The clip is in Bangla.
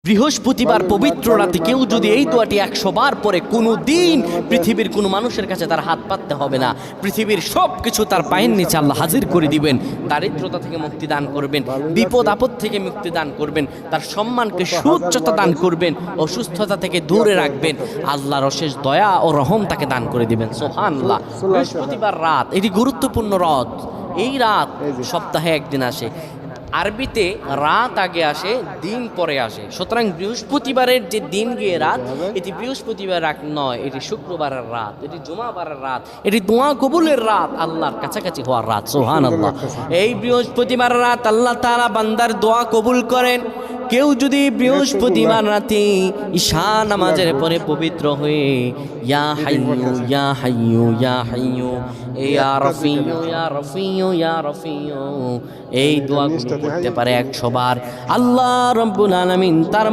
বৃহস্পতিবার পবিত্র রাতে কেউ যদি এই দোয়াটি 100 বার পরে কোনো দিন পৃথিবীর কোনো মানুষের কাছে তার হাত পাততে হবে না, পৃথিবীর সব কিছু তার পায়ের নিচে আল্লাহ হাজির করে দিবেন, দারিদ্রতা থেকে মুক্তি দান করবেন, বিপদ আপদ থেকে মুক্তি দান করবেন, তার সম্মানকে সুউচ্চতা দান করবেন, অসুস্থতা থেকে দূরে রাখবেন, আল্লাহর অশেষ দয়া ও রহম তাকে দান করে দিবেন। সুবহানাল্লাহ। বৃহস্পতিবার রাত এটি গুরুত্বপূর্ণ রাত। এই রাত সপ্তাহে একদিন আসে। আরবিতে রাত আগে আসে, দিন পরে আসে। সুতরাং বৃহস্পতিবারের যে দিন গিয়ে রাত, এটি বৃহস্পতিবার রাত নয়, এটি শুক্রবারের রাত, এটি জুমাবারের রাত, এটি দোয়া কবুলের রাত, আল্লাহর কাছাকাছি হওয়ার রাত। সুবহানাল্লাহ। এই বৃহস্পতিবার রাত আল্লাহ তাআলা বান্দার দোয়া কবুল করেন। কেউ যদি বৃহস্পতিবার রাতে ঈশা নামাজের পরে পবিত্র হয়ে ইয়া হাইয়ু ইয়া হাইয়ু ইয়া হাইয়ু ইয়া রাফিয়ু ইয়া রাফিয়ু ইয়া রাফিয়ু এই দোয়াগুলো করতে পারে 100 বার, আল্লাহ রাব্বুল আলামিন তার